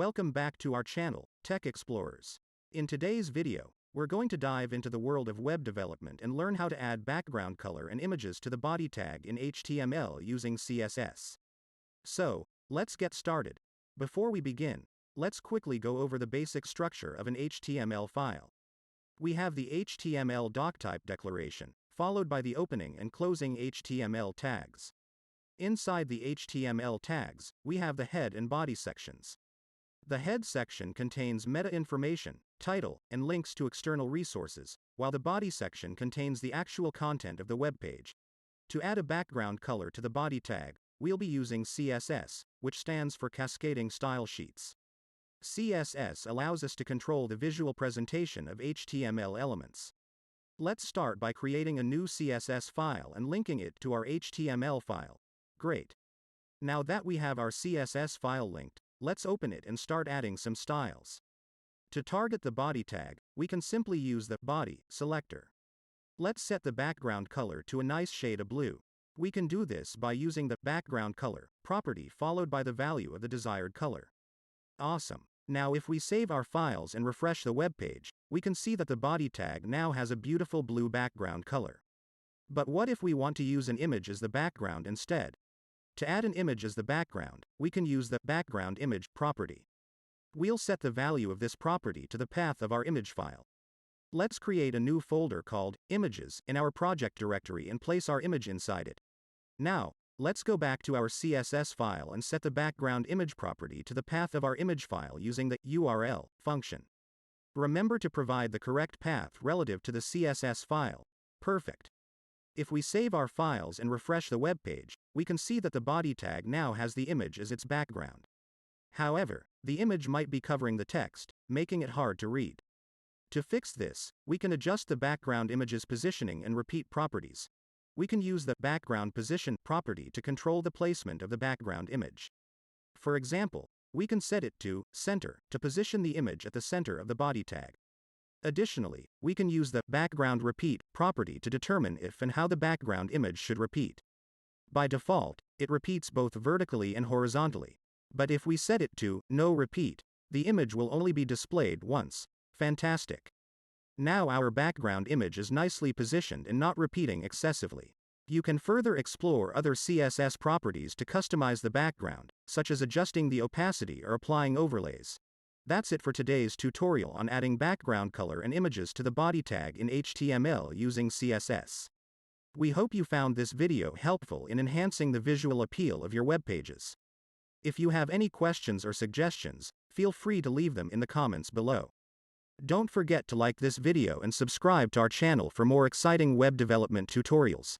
Welcome back to our channel, Tech Explorers. In today's video, we're going to dive into the world of web development and learn how to add background color and images to the body tag in HTML using CSS. So, let's get started. Before we begin, let's quickly go over the basic structure of an HTML file. We have the HTML doctype declaration, followed by the opening and closing HTML tags. Inside the HTML tags, we have the head and body sections. The head section contains meta information, title, and links to external resources, while the body section contains the actual content of the web page. To add a background color to the body tag, we'll be using CSS, which stands for Cascading Style Sheets. CSS allows us to control the visual presentation of HTML elements. Let's start by creating a new CSS file and linking it to our HTML file. Great. Now that we have our CSS file linked, let's open it and start adding some styles. To target the body tag, we can simply use the body selector. Let's set the background color to a nice shade of blue. We can do this by using the background color property followed by the value of the desired color. Awesome. Now if we save our files and refresh the web page, we can see that the body tag now has a beautiful blue background color. But what if we want to use an image as the background instead? To add an image as the background, we can use the background image property. We'll set the value of this property to the path of our image file. Let's create a new folder called Images in our project directory and place our image inside it. Now, let's go back to our CSS file and set the background image property to the path of our image file using the URL function. Remember to provide the correct path relative to the CSS file. Perfect. If we save our files and refresh the web page, we can see that the body tag now has the image as its background. However, the image might be covering the text, making it hard to read. To fix this, we can adjust the background image's positioning and repeat properties. We can use the background position property to control the placement of the background image. For example, we can set it to center to position the image at the center of the body tag. Additionally, we can use the background repeat property to determine if and how the background image should repeat. By default, it repeats both vertically and horizontally. But if we set it to no repeat, the image will only be displayed once. Fantastic. Now our background image is nicely positioned and not repeating excessively. You can further explore other CSS properties to customize the background, such as adjusting the opacity or applying overlays. That's it for today's tutorial on adding background color and images to the body tag in HTML using CSS. We hope you found this video helpful in enhancing the visual appeal of your web pages. If you have any questions or suggestions, feel free to leave them in the comments below. Don't forget to like this video and subscribe to our channel for more exciting web development tutorials.